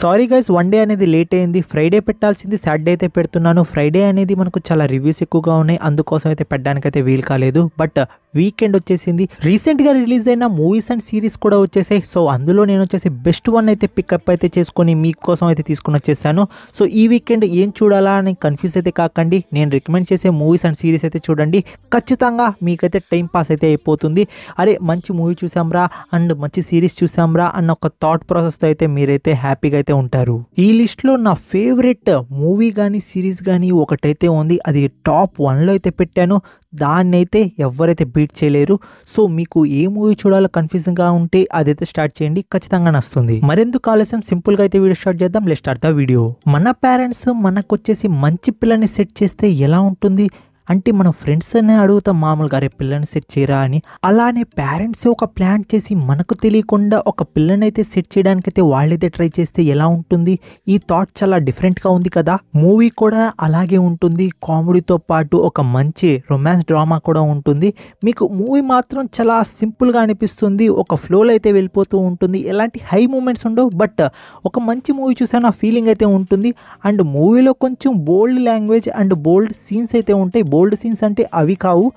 Sorry guys, one day అనేది late అయింది. Friday పెట్టాల్సింది సాటర్డే అయితే పెడుతున్నాను. ఫ్రైడే అనేది మనకు చాలా రివ్యూస్ ఎక్కువగా ఉన్నాయి, అందుకోసం అయితే పెట్టడానికి అయితే వీలు కాలేదు. బట్ వీకెండ్ వచ్చేసింది. రీసెంట్గా రిలీజ్ అయిన మూవీస్ అండ్ సిరీస్ కూడా వచ్చేసాయి. సో అందులో నేను వచ్చేసి బెస్ట్ వన్ అయితే పికప్ అయితే చేసుకొని మీకోసం అయితే తీసుకుని వచ్చేసాను. సో ఈ వీకెండ్ ఏం చూడాలా అని కన్ఫ్యూజ్ అయితే కాకండి. నేను రికమెండ్ చేసే మూవీస్ అండ్ సిరీస్ అయితే చూడండి. ఖచ్చితంగా మీకైతే టైం పాస్ అయితే అయిపోతుంది. అరే మంచి మూవీ చూసాంరా అండ్ మంచి సిరీస్ చూసాంరా అన్న ఒక థాట్ ప్రాసెస్తో అయితే మీరైతే హ్యాపీగా అయితే ఉంటారు. ఈ లిస్ట్లో నా ఫేవరెట్ మూవీ కానీ సిరీస్ కానీ ఒకటైతే ఉంది. అది టాప్ 1లో అయితే పెట్టాను. దాన్ని అయితే ఎవరైతే బీట్ చేయలేరు. సో మీకు ఏ మూవీ చూడాలో కన్ఫ్యూజింగ్గా ఉంటే అదైతే స్టార్ట్ చేయండి, ఖచ్చితంగా నస్తుంది. మరెందుకు ఆలస్యం, సింపుల్గా అయితే వీడియో స్టార్ట్ చేద్దాం. Let's start the video. మన పేరెంట్స్ మనకొచ్చేసి మంచి పిల్లని సెట్ చేస్తే ఎలా ఉంటుంది అంటే మన ఫ్రెండ్స్ అనే అడుగుతాం మామూలుగా, అరే పిల్లని సెట్ చేయరా అని. అలానే పేరెంట్స్ ఒక ప్లాన్ చేసి మనకు తెలియకుండా ఒక పిల్లని అయితే సెట్ చేయడానికైతే వాళ్ళైతే ట్రై చేస్తే ఎలా ఉంటుంది. ఈ థాట్ చాలా డిఫరెంట్గా ఉంది కదా. మూవీ కూడా అలాగే ఉంటుంది. కామెడీతో పాటు ఒక మంచి రొమాన్స్ డ్రామా కూడా ఉంటుంది. మీకు మూవీ మాత్రం చాలా సింపుల్గా అనిపిస్తుంది. ఒక ఫ్లోలో అయితే వెళ్ళిపోతూ ఉంటుంది. ఎలాంటి హై మూమెంట్స్ ఉండవు, బట్ ఒక మంచి మూవీ చూసాను ఆ ఫీలింగ్ అయితే ఉంటుంది. అండ్ మూవీలో కొంచెం బోల్డ్ లాంగ్వేజ్ అండ్ బోల్డ్ సీన్స్ అయితే ఉంటాయి. బోల్డ్ సీన్స్ అంటే అవి కావు,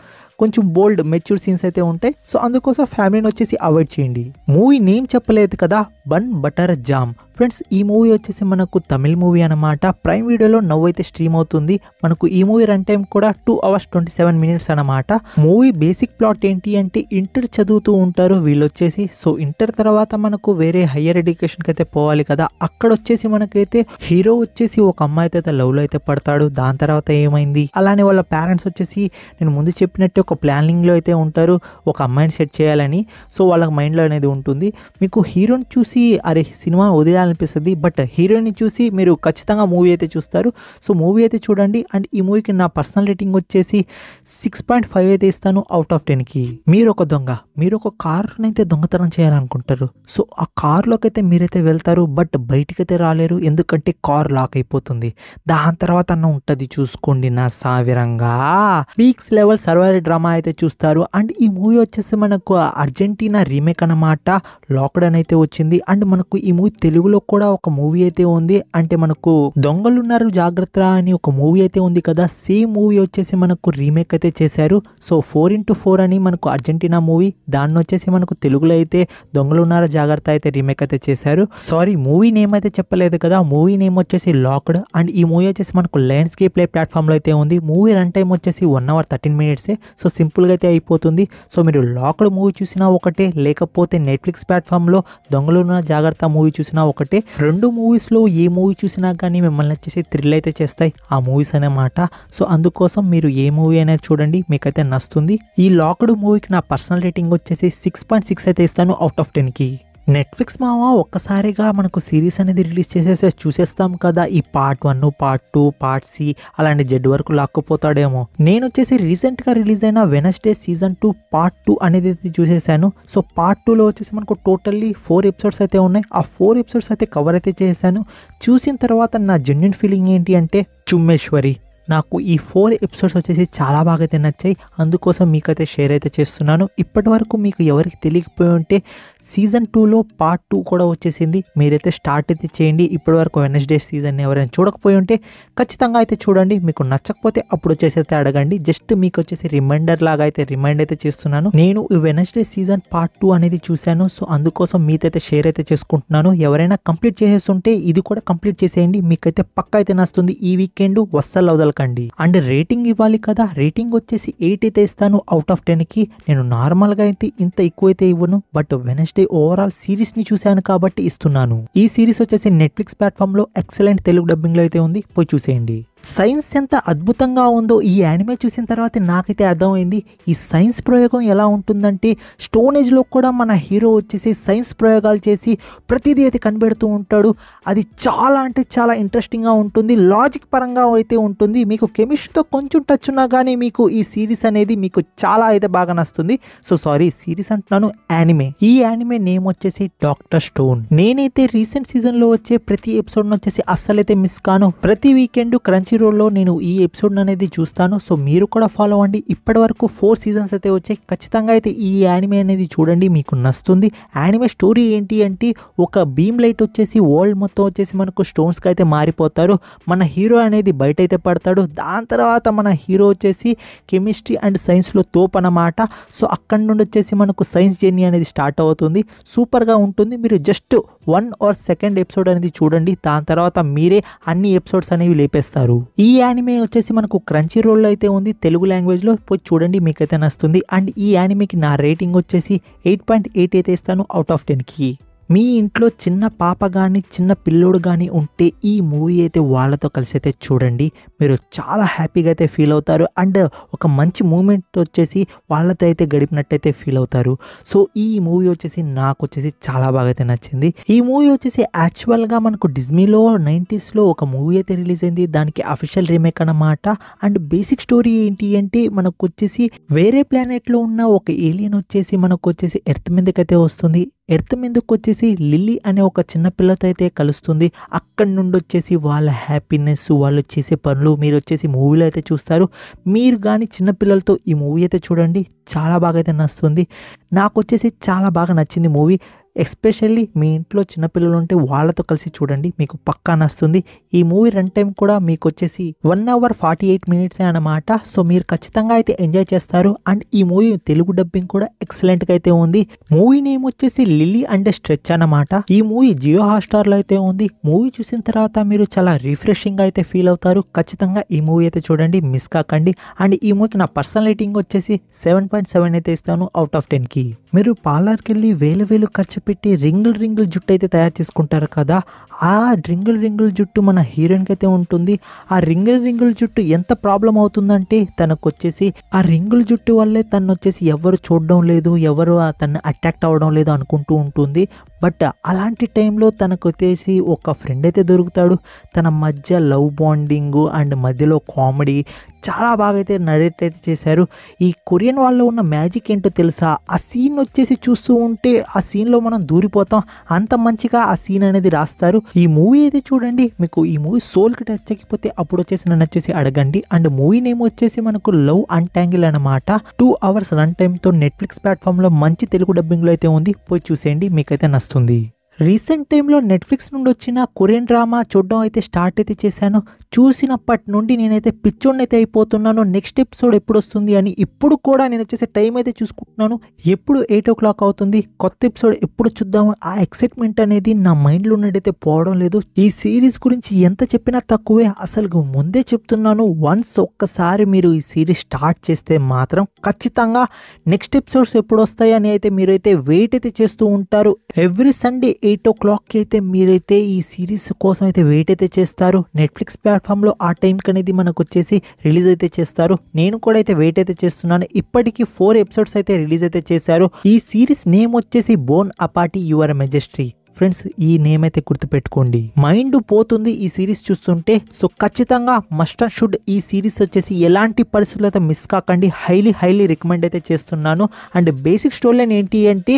కొంచెం బోల్డ్ మెచ్యూర్ సీన్స్ అయితే ఉంటాయి. సో అందుకోసం ఫ్యామిలీని వచ్చేసి అవాయిడ్ చేయండి. మూవీ నేమ్ చెప్పలేదు కదా, బన్ బటర్ జామ్. ఫ్రెండ్స్ ఈ మూవీ వచ్చేసి మనకు తమిళ్ మూవీ అనమాట. ప్రైమ్ వీడియోలో నవ్వు అయితే స్ట్రీమ్ అవుతుంది. మనకు ఈ మూవీ రన్ టైం కూడా 2 hours 27 minutes అనమాట. మూవీ బేసిక్ ప్లాట్ ఏంటి అంటే ఇంటర్ చదువుతూ ఉంటారు వీళ్ళు వచ్చేసి. సో ఇంటర్ తర్వాత మనకు వేరే హయ్యర్ ఎడ్యుకేషన్కి అయితే పోవాలి కదా. అక్కడ వచ్చేసి మనకైతే హీరో వచ్చేసి ఒక అమ్మాయి అయితే లవ్లో అయితే పడతాడు. దాని తర్వాత ఏమైంది, అలానే వాళ్ళ పేరెంట్స్ వచ్చేసి నేను ముందు చెప్పినట్టే ఒక ప్లానింగ్లో అయితే ఉంటారు, ఒక అమ్మాయిని సెట్ చేయాలని. సో వాళ్ళకి మైండ్లో అనేది ఉంటుంది. మీకు హీరోని చూసి అరే సినిమా వదిలేయాలనిపిస్తుంది, బట్ హీరోయిన్ని చూసి మీరు ఖచ్చితంగా మూవీ అయితే చూస్తారు. సో మూవీ అయితే చూడండి. అండ్ ఈ మూవీకి నా పర్సనల్ రేటింగ్ వచ్చేసి 6.5 అయితే ఇస్తాను అవుట్ ఆఫ్ 10కి. మీరు ఒక దొంగ, మీరు ఒక కార్ని అయితే దొంగతనం చేయాలనుకుంటారు. సో ఆ కార్లోకి అయితే మీరైతే వెళ్తారు, బట్ బయటికి అయితే రాలేరు, ఎందుకంటే కార్ లాక్ అయిపోతుంది. దాని తర్వాత అన్న ఉంటుంది, చూసుకోండి నా సావిరంగా. పీక్స్ లెవెల్ సర్వైవల్ డ్రామా అయితే చూస్తారు. అండ్ ఈ మూవీ వచ్చేసి మనకు అర్జెంటీనా రీమేక్ అన్నమాట. లాక్డ్ అని అయితే వచ్చింది. అండ్ మనకు ఈ మూవీ తెలుగులో కూడా ఒక మూవీ అయితే ఉంది. అంటే మనకు దొంగలున్నారు జాగ్రత్త అని ఒక మూవీ అయితే ఉంది కదా, సేమ్ మూవీ వచ్చేసి మనకు రీమేక్ అయితే చేశారు. సో 4x4 అని మనకు అర్జెంటీనా మూవీ, దాన్ని వచ్చేసి మనకు తెలుగులో అయితే దొంగలున్నారు జాగ్రత్త అయితే రీమేక్ అయితే చేశారు. సారీ మూవీ నేమ్ అయితే చెప్పలేదు కదా, మూవీ నేమ్ వచ్చేసి లాక్డ్. అండ్ ఈ మూవీ వచ్చేసి మనకు లయన్స్కేప్ ప్లే ప్లాట్ఫామ్లో అయితే ఉంది. మూవీ రన్ టైం వచ్చేసి 1 hour 13 minutes. సో సింపుల్గా అయితే అయిపోతుంది. సో మీరు లాక్డ్ మూవీ చూసినా ఒకటే, లేకపోతే నెట్ఫ్లిక్స్ ప్లాట్ఫామ్లో దొంగలున్న జాగ్రత్త మూవీ చూసినా ఒకటే. రెండు మూవీస్లో ఏ మూవీ చూసినా కానీ మిమ్మల్ని వచ్చేసి థ్రిల్ అయితే చేస్తాయి ఆ మూవీస్ అన్నమాట. సో అందుకోసం మీరు ఏ మూవీ అనేది చూడండి, మీకైతే నచ్చుతుంది. ఈ లాక్డ్ మూవీకి నా పర్సనల్ రేటింగ్ వచ్చేసి 6.6 అయితే ఇస్తాను అవుట్ ఆఫ్ 10కి. నెట్ఫ్లిక్స్ మావా ఒక్కసారిగా మనకు సిరీస్ అనేది రిలీజ్ చేసేసి చూసేస్తాం కదా. ఈ పార్ట్ 1, పార్ట్ 2, పార్ట్ సి అలాంటి జెడ్ వరకు లాక్కుపోతాడేమో. నేను వచ్చేసి రీసెంట్గా రిలీజ్ అయిన వెనస్డే సీజన్ 2 పార్ట్ 2 అనేది అయితే చూసేసాను. సో పార్ట్ 2లో వచ్చేసి మనకు టోటల్లీ 4 episodes అయితే ఉన్నాయి. ఆ 4 episodes అయితే కవర్ అయితే చేశాను. చూసిన తర్వాత నా జెన్యున్ ఫీలింగ్ ఏంటి అంటే చుమ్మేశ్వరి. నాకు ఈ 4 episodes వచ్చేసి చాలా బాగా అయితే నచ్చాయి. అందుకోసం మీకైతే షేర్ అయితే చేస్తున్నాను. ఇప్పటి వరకు మీకు ఎవరికి తెలియకపోయి ఉంటే సీజన్ 2లో పార్ట్ 2 కూడా వచ్చేసింది. మీరైతే స్టార్ట్ అయితే చేయండి. ఇప్పటి వరకు వెనస్డే సీజన్ ఎవరైనా చూడకపోయి ఉంటే ఖచ్చితంగా అయితే చూడండి. మీకు నచ్చకపోతే అప్పుడు వచ్చేసి అయితే అడగండి. జస్ట్ మీకు వచ్చేసి రిమైండర్ లాగా అయితే రిమైండ్ అయితే చేస్తున్నాను. నేను ఈ వెనస్డే సీజన్ పార్ట్ 2 అనేది చూశాను. సో అందుకోసం మీకైతే షేర్ అయితే చేసుకుంటున్నాను. ఎవరైనా కంప్లీట్ చేసేస్తుంటే ఇది కూడా కంప్లీట్ చేసేయండి, మీకైతే పక్కా అయితే నచ్చుతుంది. ఈ వీకెండ్ వస్తలు వదలకండి. అండ్ రేటింగ్ ఇవ్వాలి కదా, రేటింగ్ వచ్చేసి 8 అయితే ఇస్తాను అవుట్ ఆఫ్ 10కి. నేను నార్మల్గా అయితే ఇంత ఎక్కువ అయితే ఇవ్వను, బట్ వెనస్డే ఓవరాల్ సిరీస్ ని చూశాను కాబట్టి ఇస్తున్నాను. ఈ సిరీస్ వచ్చేసి నెట్ఫ్లిక్స్ ప్లాట్ఫామ్ లో ఎక్సలెంట్ తెలుగు డబ్బింగ్ లో అయితే ఉంది, పోయి చూసేయండి. సైన్స్ ఎంత అద్భుతంగా ఉందో ఈ యానిమే చూసిన తర్వాత నాకైతే అర్థమైంది. ఈ సైన్స్ ప్రయోగం ఎలా ఉంటుందంటే స్టోన్ ఏజ్లో కూడా మన హీరో వచ్చేసి సైన్స్ ప్రయోగాలు చేసి ప్రతిదీ అయితే కనిపెడుతూ ఉంటాడు. అది చాలా అంటే చాలా ఇంట్రెస్టింగ్గా ఉంటుంది. లాజిక్ పరంగా అయితే ఉంటుంది. మీకు కెమిస్ట్రీతో కొంచెం టచ్ ఉన్నా కానీ మీకు ఈ సిరీస్ అనేది మీకు చాలా అయితే బాగా నచ్చుతుంది. సో సారీ సిరీస్ అంటున్నాను, యానిమే. ఈ యానిమే నేమ్ వచ్చేసి డాక్టర్ స్టోన్. నేనైతే రీసెంట్ సీజన్లో వచ్చే ప్రతి ఎపిసోడ్ను వచ్చేసి అస్సలైతే మిస్ కాను. ప్రతి వీకెండ్ క్రంచ్ క్రంచీ రోల్లో నేను ఈ ఎపిసోడ్ అనేది చూస్తాను. సో మీరు కూడా ఫాలో అవ్వండి. ఇప్పటి వరకు 4 సీజన్స్ అయితే వచ్చాయి. ఖచ్చితంగా అయితే ఈ యానిమే అనేది చూడండి, మీకు నచ్చుతుంది. యానిమే స్టోరీ ఏంటి అంటే ఒక బీమ్ లైట్ వచ్చేసి వరల్డ్ మొత్తం వచ్చేసి మనకు స్టోన్స్కి అయితే మారిపోతారు. మన హీరో అనేది బయట అయితే పడతాడు. దాని తర్వాత మన హీరో వచ్చేసి కెమిస్ట్రీ అండ్ సైన్స్లో తోపు అన్నమాట. సో అక్కడి నుండి వచ్చేసి మనకు సైన్స్ జర్నీ అనేది స్టార్ట్ అవుతుంది. సూపర్గా ఉంటుంది. మీరు జస్ట్ 1 or 2 ఎపిసోడ్ అనేది చూడండి. దాని తర్వాత మీరే అన్ని ఎపిసోడ్స్ అనేవి లేపేస్తారు. ఈ యానిమే వచ్చేసి మనకు క్రంచీ రోల్లో అయితే ఉంది, తెలుగు లాంగ్వేజ్లో. పోయి చూడండి, మీకైతే నచ్చుతుంది. అండ్ ఈ యానిమేకి నా రేటింగ్ వచ్చేసి 8.8 అయితే ఇస్తాను అవుట్ ఆఫ్ 10కి. మీ ఇంట్లో చిన్న పాప కానీ చిన్న పిల్లోడు కానీ ఉంటే ఈ మూవీ అయితే వాళ్ళతో కలిసి అయితే చూడండి. మీరు చాలా హ్యాపీగా అయితే ఫీల్ అవుతారు. అండ్ ఒక మంచి మూమెంట్ వచ్చేసి వాళ్ళతో అయితే గడిపినట్టయితే ఫీల్ అవుతారు. సో ఈ మూవీ వచ్చేసి నాకు వచ్చేసి చాలా బాగా అయితే నచ్చింది. ఈ మూవీ వచ్చేసి యాక్చువల్గా మనకు డిజ్నీలో 90sలో ఒక మూవీ అయితే రిలీజ్ అయింది. దానికి అఫీషియల్ రీమేక్ అన్నమాట. అండ్ బేసిక్ స్టోరీ ఏంటి అంటే మనకు వచ్చేసి వేరే ప్లానెట్లో ఉన్న ఒక ఏలియన్ వచ్చేసి మనకు వచ్చేసి ఎర్త్ మీదకైతే వస్తుంది. ఎర్త్ మీదకి వచ్చేసి లిల్లీ అనే ఒక చిన్న పిల్లతో అయితే కలుస్తుంది. అక్కడి నుండి వచ్చేసి వాళ్ళ హ్యాపీనెస్, వాళ్ళు చేసే పనులు మీరు వచ్చేసి మూవీలో అయితే చూస్తారు. మీరు కానీ చిన్నపిల్లలతో ఈ మూవీ అయితే చూడండి, చాలా బాగా అయితే నచ్చుతుంది. నాకు వచ్చేసి చాలా బాగా నచ్చింది మూవీ. ఎస్పెషల్లీ మీ ఇంట్లో చిన్నపిల్లలు ఉంటే వాళ్ళతో కలిసి చూడండి, మీకు పక్కా నచ్చుతుంది. ఈ మూవీ రన్ టైం కూడా మీకు వచ్చేసి 1 hour 48 minutes అన్నమాట. సో మీరు ఖచ్చితంగా అయితే ఎంజాయ్ చేస్తారు. అండ్ ఈ మూవీ తెలుగు డబ్బింగ్ కూడా ఎక్సలెంట్గా అయితే ఉంది. మూవీ నేమ్ వచ్చేసి లిల్లీ అండ్ స్ట్రెచ్ అన్నమాట. ఈ మూవీ జియో హాట్స్టార్లో అయితే ఉంది. మూవీ చూసిన తర్వాత మీరు చాలా రిఫ్రెషింగ్గా అయితే ఫీల్ అవుతారు. ఖచ్చితంగా ఈ మూవీ అయితే చూడండి, మిస్ కాకండి. అండ్ ఈ మూవీకి నా పర్సనల్ రేటింగ్ వచ్చేసి 7.7 అయితే ఇస్తాను అవుట్ ఆఫ్ 10కి. మీరు పార్లర్కి వెళ్ళి వేలు ఖర్చు పెట్టి రింగుల్ జుట్టు అయితే తయారు చేసుకుంటారు కదా, ఆ రింగుల్ జుట్టు మన హీరోయిన్కి అయితే ఉంటుంది. ఆ రింగుల్ జుట్టు ఎంత ప్రాబ్లం అవుతుందంటే తనకు వచ్చేసి ఆ రింగుల్ జుట్టు వల్లే తను వచ్చేసి ఎవరు చూడడం లేదు, ఎవరు తను అట్రాక్ట్ అవ్వడం లేదు అనుకుంటూ ఉంటుంది. బట్ అలాంటి టైంలో తనకు వచ్చేసి ఒక ఫ్రెండ్ అయితే దొరుకుతాడు. తన మధ్య లవ్ బాండింగ్ అండ్ మధ్యలో కామెడీ చాలా బాగా అయితే నరేట్ అయితే చేశారు. ఈ కొరియన్ వాళ్ళలో ఉన్న మ్యాజిక్ ఏంటో తెలుసా, ఆ సీన్ వచ్చేసి చూస్తూ ఉంటే ఆ సీన్లో మనం దూరిపోతాం. అంత మంచిగా ఆ సీన్ అనేది రాస్తారు. ఈ మూవీ అయితే చూడండి, మీకు ఈ మూవీ సోల్కి టచ్ అయిపోతే అప్పుడు వచ్చేసి నన్ను వచ్చేసి అడగండి. అండ్ మూవీ నేమ్ వచ్చేసి మనకు లవ్ అన్టాంగిల్ అనమాట. 2 hours రన్ టైంతో నెట్ఫ్లిక్స్ ప్లాట్ఫామ్లో మంచి తెలుగు డబ్బింగ్లో అయితే ఉంది. పోయి చూసేయండి, మీకైతే నచ్చుతుంది. రీసెంట్ టైంలో నెట్ఫ్లిక్స్ నుండి వచ్చిన కొరియన్ డ్రామా చూడడం అయితే స్టార్ట్ అయితే చేశాను. చూసినప్పటి నుండి నేనైతే పిచ్చోడిని అయితే అయిపోతున్నాను. నెక్స్ట్ ఎపిసోడ్ ఎప్పుడు వస్తుంది అని ఇప్పుడు కూడా నేను వచ్చేసి టైం అయితే చూసుకుంటున్నాను. ఎప్పుడు 8 o'clock అవుతుంది, కొత్త ఎపిసోడ్ ఎప్పుడు చూద్దాము, ఆ ఎక్సైట్మెంట్ అనేది నా మైండ్లో ఉన్నట్టయితే పోవడం లేదు. ఈ సిరీస్ గురించి ఎంత చెప్పినా తక్కువే. అసలు ముందే చెప్తున్నాను, వన్స్ ఒక్కసారి మీరు ఈ సిరీస్ స్టార్ట్ చేస్తే మాత్రం ఖచ్చితంగా నెక్స్ట్ ఎపిసోడ్స్ ఎప్పుడు వస్తాయి అని అయితే మీరైతే వెయిట్ అయితే చేస్తూ ఉంటారు. ఎవ్రీ సండే 8 o'clock అయితే మీరైతే ఈ సిరీస్ కోసం అయితే వెయిట్ అయితే చేస్తారు. నెట్ఫ్లిక్స్ ప్లాట్ఫామ్లో ఆ టైంకి అనేది మనకు వచ్చేసి రిలీజ్ అయితే చేస్తారు. నేను కూడా అయితే వెయిట్ అయితే చేస్తున్నాను. ఇప్పటికీ 4 episodes అయితే రిలీజ్ అయితే చేశారు. ఈ సిరీస్ నేమ్ వచ్చేసి బోన్ అపార్టీ యువర్ మెజెస్ట్రీ. ఫ్రెండ్స్, ఈ నేమ్ అయితే గుర్తుపెట్టుకోండి, మైండ్ పోతుంది ఈ సిరీస్ చూస్తుంటే. సో ఖచ్చితంగా మస్ట్ అండ్ షుడ్ ఈ సిరీస్ వచ్చేసి ఎలాంటి పరిస్థితుల్లో అయితే మిస్ కాకండి. హైలీ రికమెండ్ అయితే చేస్తున్నాను. అండ్ బేసిక్ స్టోరీ లైన్ ఏంటి అంటే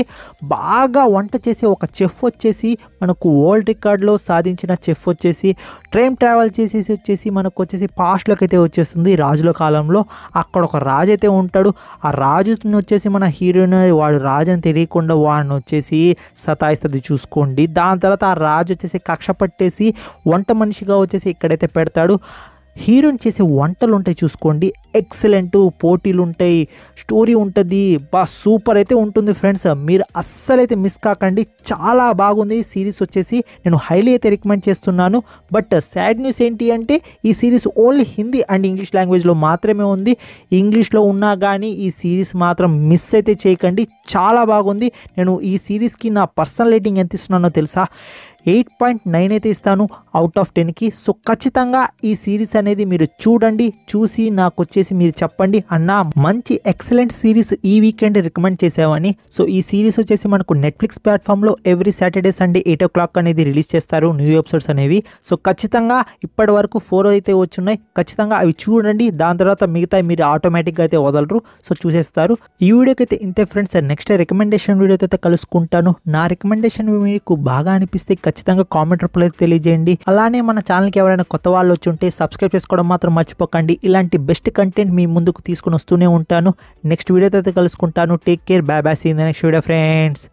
బాగా వంట చేసే ఒక చెఫ్ వచ్చేసి మనకు వరల్డ్ రికార్డ్లో సాధించిన చెఫ్ వచ్చేసి ట్రైన్ ట్రావెల్ చేసేసి వచ్చేసి మనకు వచ్చేసి పాస్ట్లోకి అయితే వచ్చేస్తుంది, రాజుల కాలంలో. అక్కడ ఒక రాజు అయితే ఉంటాడు. ఆ రాజుని వచ్చేసి మన హీరోయిన్ వాడు రాజు అని తెలియకుండా వాడిని వచ్చేసి సతాయిస్తుంది చూసుకోండి. దాని తర్వాత ఆ రాజు వచ్చేసి కక్ష పట్టేసి వంట మనిషిగా వచ్చేసి ఇక్కడైతే పెడతాడు. హీరోయిన్ చేసే వంటలు ఉంటాయి చూసుకోండి, ఎక్సలెంట్. పోటీలు ఉంటాయి, స్టోరీ ఉంటుంది, సూపర్ అయితే ఉంటుంది ఫ్రెండ్స్. మీరు అస్సలైతే మిస్ కాకండి, చాలా బాగుంది సిరీస్ వచ్చేసి. నేను హైలీ అయితే రికమెండ్ చేస్తున్నాను. బట్ సాడ్ న్యూస్ ఏంటి అంటే ఈ series only Hindi and English లాంగ్వేజ్లో మాత్రమే ఉంది. ఇంగ్లీష్లో ఉన్నా కానీ ఈ సిరీస్ మాత్రం మిస్ అయితే చేయకండి, చాలా బాగుంది. నేను ఈ సిరీస్కి నా పర్సనల్ రేటింగ్ ఎంత ఇస్తున్నానో తెలుసా, 8.9 అయితే ఇస్తాను అవుట్ ఆఫ్ 10కి. సో ఖచ్చితంగా ఈ సిరీస్ అనేది మీరు చూడండి, చూసి నాకు వచ్చేసి మీరు చెప్పండి, అన్న మంచి ఎక్సలెంట్ సిరీస్ ఈ వీకెండ్ రికమెండ్ చేసావని. సో ఈ సిరీస్ వచ్చేసి మనకు నెట్ఫ్లిక్స్ ప్లాట్ఫామ్లో ఎవ్రీ సాటర్డే సండే 8 o'clock అనేది రిలీజ్ చేస్తారు న్యూ ఎపిసోడ్స్ అనేవి. సో ఖచ్చితంగా ఇప్పటి వరకు 4 అయితే వచ్చున్నాయి, ఖచ్చితంగా అవి చూడండి. దాని తర్వాత మిగతా మీరు ఆటోమేటిక్గా అయితే వదలరు, సో చూసేస్తారు. ఈ వీడియోకి అయితే ఇంతే ఫ్రెండ్స్. నెక్స్ట్ రికమెండేషన్ వీడియోతో అయితే కలుసుకుంటాను. నా రికమెండేషన్ మీకు బాగా అనిపిస్తే ఖచ్చితంగా కామెంట్ రూపంలో అయితే తెలియజేయండి. అలానే మన ఛానల్కి ఎవరైనా కొత్త వాళ్ళు వచ్చి ఉంటే సబ్స్క్రైబ్ చేసుకోవడం మాత్రం మర్చిపోకండి. ఇలాంటి బెస్ట్ కంటెంట్ మీ ముందుకు తీసుకుని వస్తూనే ఉంటాను. నెక్స్ట్ వీడియోతో అయితే కలుసుకుంటాను. Take care, bye bye, see in the next video friends.